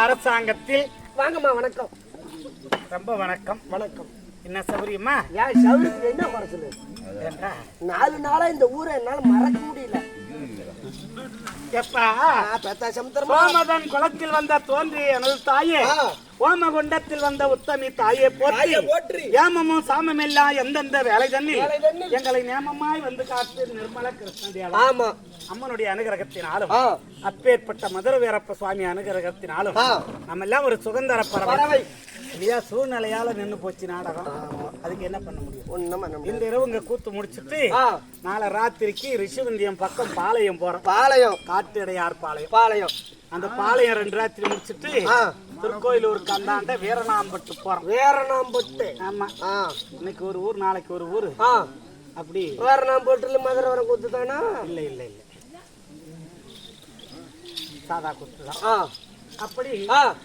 அரசாங்கத்தில் வாங்கம்மா. வணக்கம். ரொம்ப வணக்கம். வணக்கம். என்ன சௌரியமா? ஏன் சௌரியத்துக்கு என்ன குறைச்சல்? 4 நாளா இந்த ஊரை என்னால மறக்க முடியல. சோமதன் குளத்தில் வந்த தோன்றிய எனது தாயே, ஓமகுண்டத்தில் வந்த உத்தமி தாயே போற்றி. ஏமமும் சாமமெல்லாம் எந்தெந்த வேலை தண்ணி எங்களை நேமமாய் வந்து காத்து நிர்மல கிருஷ்ணதேவா அம்மனுடைய அனுகிரகத்தினாலும் அப்பேற்பட்ட மதுர வீரப்ப சுவாமி அனுகிரகத்தினாலும் நம்ம எல்லாம் ஒரு சுதந்திர பறவை இல்லையா? சூழ்நிலையால நின்று போச்சு நாடகம். அதுக்கு என்ன பண்ண முடியும்? இந்த இரவு இங்க கூத்து முடிச்சுட்டு நாளை ராத்திரிக்கு ரிஷிவந்தியம் பக்கம் பாளையம் போறோம். பாளையம் காட்டுடையார் பாளையம். அந்த பாளையம் 2 ராத்திரி முடிச்சுட்டு திருக்கோயிலூர் கந்தாண்ட வீரநாம்பட்டு போறோம். வீரநாம்பட்டு. ஆமா. இன்னைக்கு ஒரு ஊர், நாளைக்கு ஒரு ஊர். அப்படி வீரநாம்பட்டுல மதுரை வர கூத்து தானா? இல்ல இல்ல இல்ல, சாதா கூத்து தான். அப்படி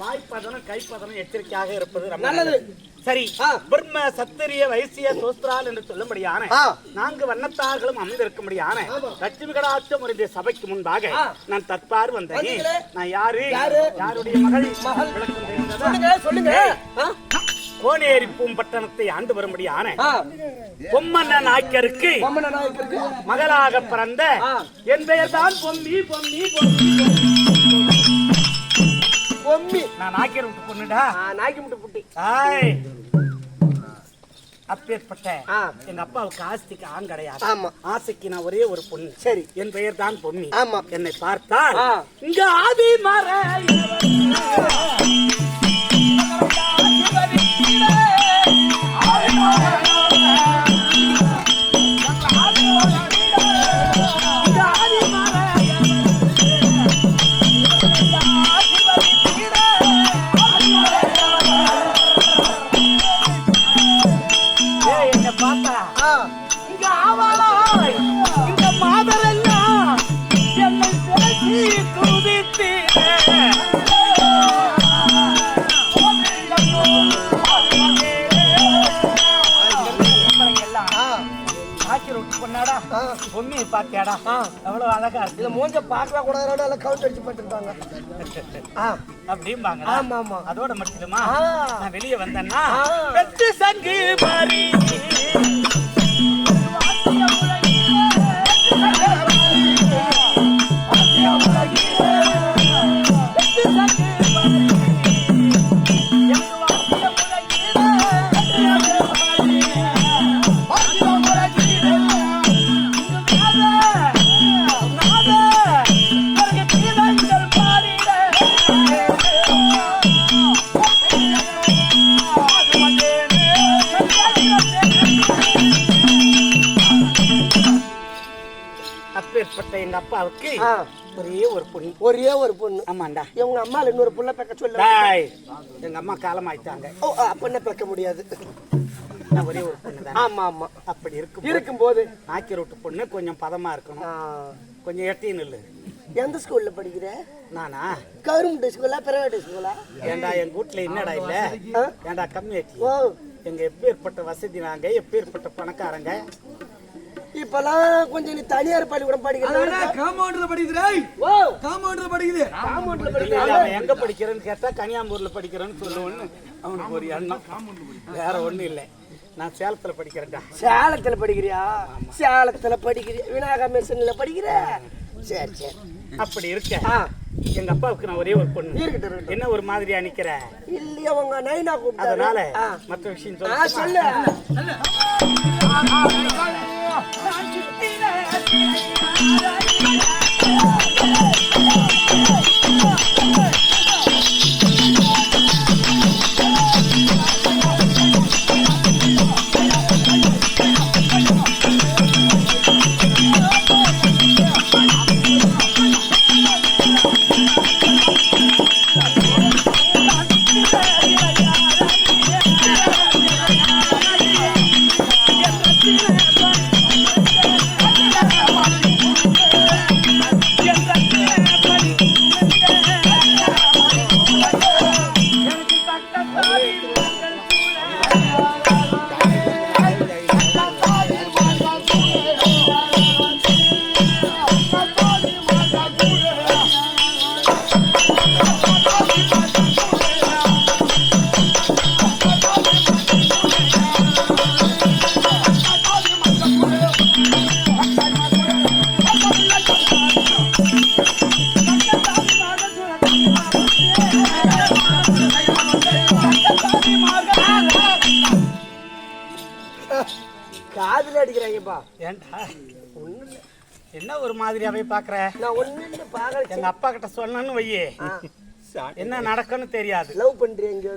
வாய்ப்பதனம் கைப்பதனம் எச்சரிக்கையாக இருப்பது நல்லது. சரி, பிரம்ம சத்திரிய வைசிய சோஸ்திரால் என்று சொல்லும்படியான 4 வண்ணத்தார்களும் அமைந்திருக்கும்படியான லட்சுமி கடாட்சம் ஒரு சபைக்கு முன்பாக நான் தற்பார் வந்தேன். நான் யாரு? யாருடைய மகள்? சொல்லுங்க. கோனேரி பூம்பட்டணத்தை ஆண்டு வரும்படியான பொம்மன நாயக்கருக்கு மகளாக பிறந்த என் பெயர் தான் பொம்மி. பொம்மி பொம்மி. நான் நாய்க்கர் விட்டு பொண்ணுடா. நாய்க்கு விட்டு புட்டி. அப்பேற்பட்ட எங்க அப்பாவுக்கு ஆஸ்திக்கு ஆண் கிடையாது. ஆசைக்கு நான் ஒரே ஒரு பொண்ணு. சரி, என் பெயர் தான் பொம்மி. என்னை பார்த்தால் இங்க ஆதி மர பொம்மி பாத்தியாடா, அவ்வளவு அழகா இருக்கு. மூஞ்ச பாக்க கூடாது, கவுண்ட் அடிச்சு போட்டுருக்காங்க அப்படிம்பாங்க. ஆமா ஆமா. அதோட மட்டுமா நான் வெளியே வந்தேன்னா வெற்றி சங்கு மாறி எங்க அப்பாவுக்கு ஒரே ஒரு பொண்ணு. ஒரே ஒரு பொண்ணு. ஆமாண்டா. இவங்க அம்மால இன்னொரு புள்ள பெக்க சொல்ல. எங்க அம்மா காலம் ஆயிட்டாங்க. ஓ பொண்ணை பெக்க முடியாது. ஒரே ஒரு பொண்ணு தான். ஆமா ஆமா. அப்படி இருக்கும்போது ஆக்கி ரொட்டு பொண்ணு கொஞ்சம் பதமா இருக்கணும். கொஞ்சம் எட்டின்னு இல்லை. எந்த ஸ்கூல்ல படிக்கிற? நானா? கவர்மெண்ட் ஸ்கூலா பிரைவேட் ஸ்கூலா? ஏண்டா எங்க வீட்டுல என்னடா இல்ல? ஏண்டா கம்யூனிட்டி? ஓ எங்க எப்பேற்பட்ட வசதி நாங்க, எப்பேற்பட்ட பணக்காரங்க. இப்பெல்லாம் கொஞ்சம் நீ தனியார் பள்ளிக்கூடம் படிக்கிறா? காம்பவுண்டர்ல படிக்கிறாய். ஓ காம்பவுண்டர்ல படிக்குது. காம்பவுண்டர்ல படிக்கிறா. அவன் எங்க படிக்கிறேன்னு கேட்டா கன்னியாகுமரியில படிக்கிறேன்னு சொல்லுவேன்னு அவனுக்கு ஒரு எண்ணம். வேற ஒண்ணும் இல்லை. நான் சேலத்துல படிக்கிறேன்டா. சேலத்துல படிக்கிறியா? சேலத்துல படிக்கிறியா? விநாயகா மிஷன்ல படிக்கிற? சரி சரி. அப்படி இருக்க எங்க அப்பாவுக்கு நான் ஒரே ஒரு பொண்ணு. என்ன ஒரு மாதிரியா நிக்கிற? இல்லையா உங்க நைனா கூப்பிட்டு. அதனால மற்ற விஷயம் சொல்லு. காதுல அடிக்கிறாங்கப்பா. ஏன்டா என்ன ஒரு மாதிரியாவே பாக்குற? நான் ஒண்ணு பாக்கல. எங்க அப்பா கிட்ட சொன்னேன்னு வையே என்ன நடக்கும்னு தெரியாது. லவ் பண்றீங்க?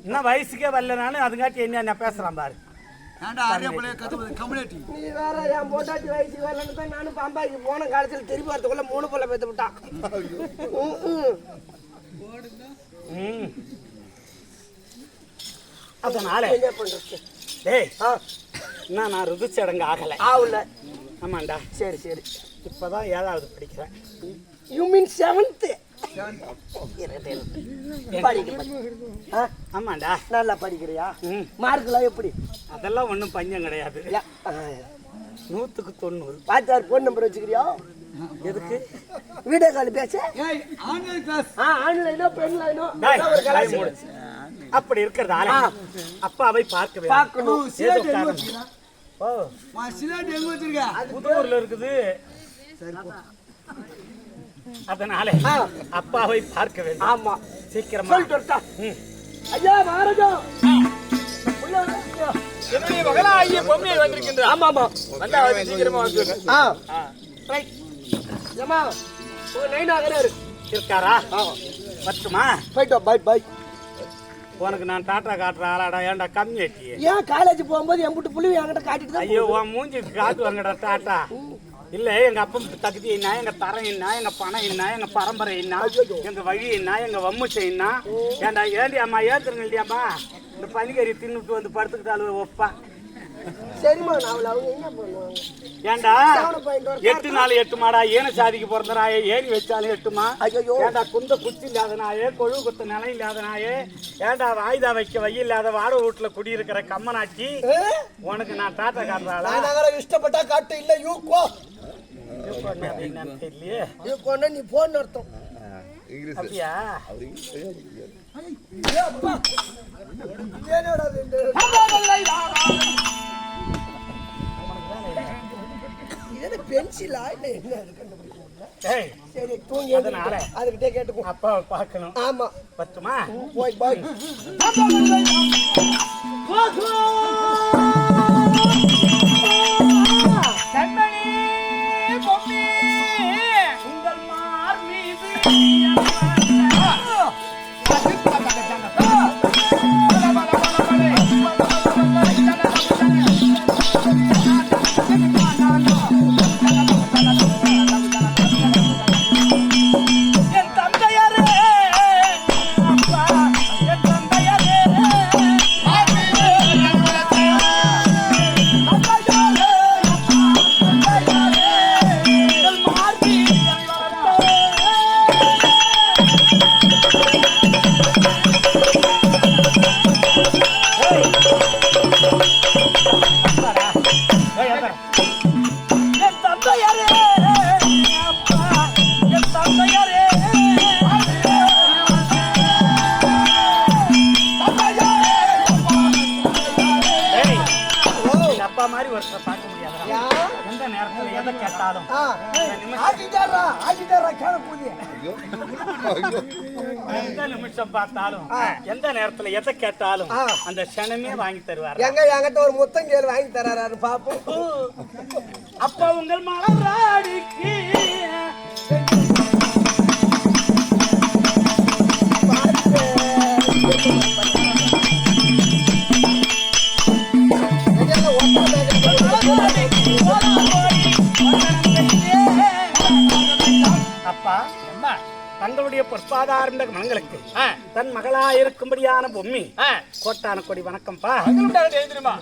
என்ன வயசுக்கே வரல நானு. அதுங்காட்டி என்ன பேசுறான் பாரு. நீ வேற என் பொண்டாட்டி வயசு வரலன்னு தான் நானும் பாம்பாய்க்கு போன காலத்துல திருப்பி வரதுக்குள்ள 3 பொண்ணை பெத்து விட்டான். அதனால என்ன பண்றது? டேய் நான் ருதுச்சடங்கு ஆகல. ஆகல. ஆமாண்டா. சரி சரி. இப்பதான் 7வது படிக்கிறேன். You mean 7th? ஆமாண்டா. நல்லா படிக்கிறியா? மார்க்லாம் எப்படி? அதெல்லாம் ஒண்ணும் பஞ்சம் கிடையாது. 100க்கு 90. பாத்தார் போன் நம்பர் வச்சுக்கிறியா? எதுக்கு? வீடியோ கால் பேச? Online class. ஆன்லைனோ பென்லைனோ ஒரு கிளாஸ். அப்படி இருக்கிறதால அப்பாவை பார்க்கணும். ஓ சிலாட் எங்க வச்சிருக்க? புதூர்ல இருக்குது. அதனால அப்பாவை பார்க்க வேண்டும். ஆமா சீக்கிரமா சொல்லிட்டு வரட்டா? ஐயா மகாராஜா என்னுடைய மகளாகிய பொம்மையை வந்திருக்கின்ற. ஆமா ஆமா வந்தா சீக்கிரமா வந்துருங்க. ரைட். ஏமா ஒரு நைனாகரே இருக்காரா? பத்துமா? போய்டா பை பை. உனக்கு நான் டாட்டா காட்டுற ஆளாடா. ஏன்டா கம்யூனிட்டி? ஏன் காலேஜ் போகும்போது எம்பிட்டு புள்ளி என்கிட்ட காட்டிட்டு தான்? ஐயோ உன் மூஞ்சி காட்டுவாங்கடா டாட்டா. இல்ல எங்க அப்பன் தகுதி என்ன, எங்க தரம் என்ன, எங்க பணம் என்ன, எங்க பரம்பரை என்ன, எங்க வழி என்ன, எங்க வம்முச்சை என்ன. ஏன்டா ஏண்டி அம்மா ஏத்துருங்க இல்லையாம்மா? இந்த பனிக்கறி தின்னுட்டு வந்து படுத்துக்கிட்டாலும் ஒப்பா. சரிம்மா நான் அவங்க என்ன பண்ணுவாங்க? ஏண்டா 8 நாள் 8 மாடா ஏன சாதிக்கு பிறந்த நாயே ஏறி வச்சாலும் 8மா? ஏண்டா குந்த குச்சி இல்லாத நாயே, கொழு குத்த நிலம் இல்லாத நாயே, ஏண்டா வாய்தா வைக்க வை இல்லாத வாட வீட்டுல குடியிருக்கிற கம்மனாச்சி, உனக்கு நான் டாட்டா காட்டுறாளா? இஷ்டப்பட்டா காட்டு. இல்ல யூகோ தெரியலையே. யூகோன்னா நீ போன் அர்த்தம். அப்படியா? பென்சிலா இல்ல என்ன சரி தூங்கி அதுக்கிட்டே கேட்டுக்கோ. அப்பாவை பார்க்கணும். ஆமா பத்துமா? போய் பாய். உங்கள் மார் மீது ஒருத்தர் பார்க்க முடியாதா? எந்த நேரத்துல எதை கேட்டாலும் எந்த நிமிஷம் பார்த்தாலும் எந்த நேரத்துல எதை கேட்டாலும் அந்த க்ஷணமே வாங்கி தருவார். என்கிட்ட ஒரு முத்தம் கேள் வாங்கி தராரு பாப்போம். அப்ப உங்கள் மலராடிக்கு அப்பா தங்களுடைய பொற்பாதார்ந்த மனங்களுக்கு தன் மகளா இருக்கும்படியான பொம்மி கோட்டான கொடி வணக்கம்பா. தெரியுமா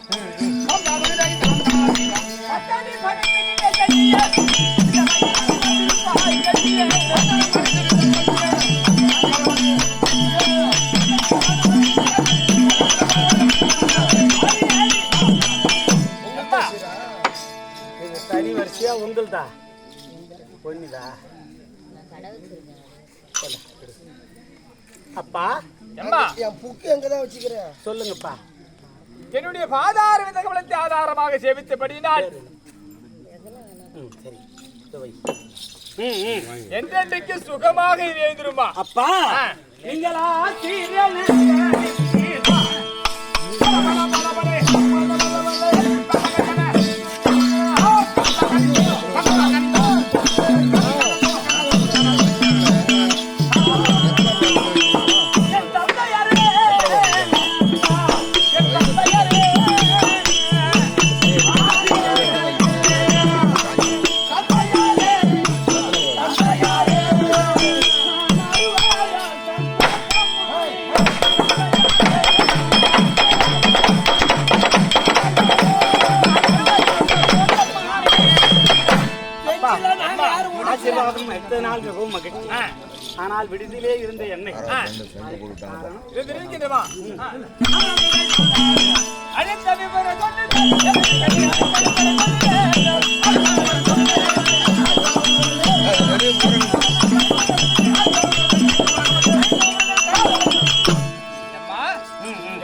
தனி வரிசையா உங்கள்தா பொண்ணுதா? அப்பா என் புக்கு எங்கதான் வச்சுக்கிறேன் சொல்லுங்கப்பா. என்னுடைய பாதார விதகமலத்தை ஆதாரமாக சேவித்தபடினால் சரி என்றென்றைக்கு சுகமாக இருந்துருமா. அப்பா நீங்களா ஆசீர்வாதம் எடுத்த நாள் மிகவும் மகிழ்ச்சி. ஆனால் விடுதியிலே இருந்த என்னை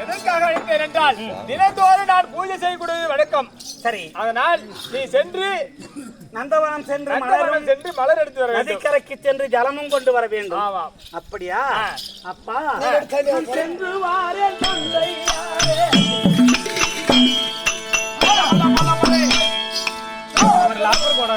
எதற்காக அழைத்தேன் என்றால் தினந்தோறும் நான் பூஜை செய்யக்கூடியது வழக்கம். சரி, அதனால் நீ சென்று நந்தவனம் சென்று மலர் எடுத்து வர வேண்டும். நதிக்கரைக்கு சென்று ஜலமும் கொண்டு வர வேண்டும். ஆமாம். அப்படியா? அப்பா சென்று வாரேன் தந்தையாரே. அவர் லாப்பர் போட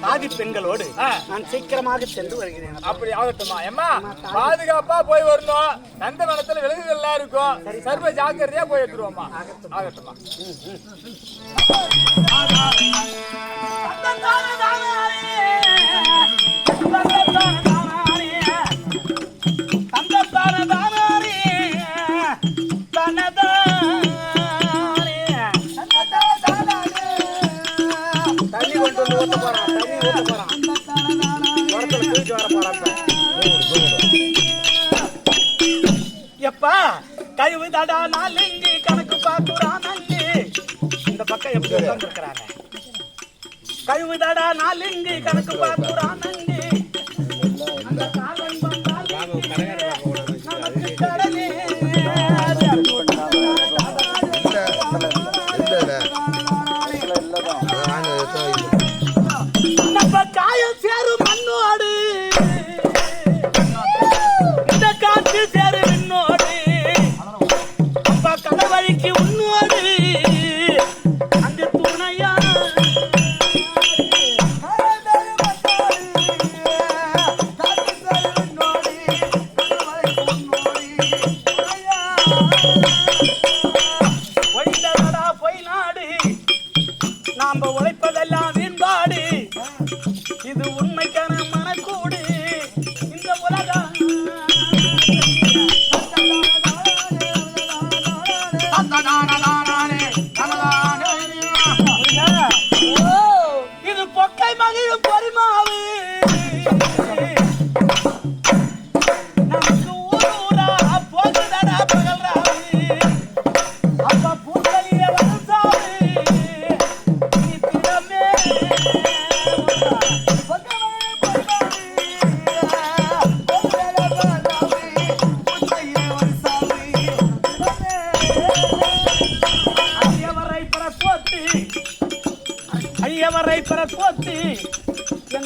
பாதி பெண்களோடு நான் சீக்கிரமாக சென்று வருகிறேன். அப்படி ஆகட்டுமா? எம்மா பாதுகாப்பா போய் வரணும். நந்தவனத்துல விலங்குகள் எல்லாம் இருக்கும். சர்வ ஜாக்கிரதையா போய் எடுத்துருவோம்மா. ஆகட்டுமா? தண்ணி கொண்டு வந்து ஊத்த போறான். தண்ணி ஊத்த போறான். வரத்துல தூக்கி வர போறான். எப்பா கழிவு தடா நாலு கணக்கு பார்க்குறான். இந்த பக்கம் எப்படி உட்கார்ந்துருக்கிறாங்க? கழிவு தடா நாலு கணக்கு பார்க்குறான். அந்த காலம் நமக்கு கடலே நம்ம காயம் சேரும் மண்ணோடு இந்த காற்று சேரும் விண்ணோடு அப்பா கடவழிக்கு உன்னோடு அந்த துணையா ஒய்ந்தடா பொய் நாடு நாம உழைப்பதெல்லாம் வீண்பாடு. இது உண்மைக்கான மனக்கூடு இந்த உலகம்.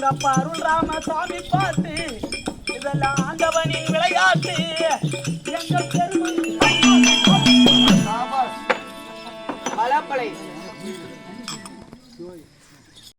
எங்க அப்பா அருள் ராமசாமி பாட்டு இதெல்லாம் ஆண்டவனின் விளையாட்டு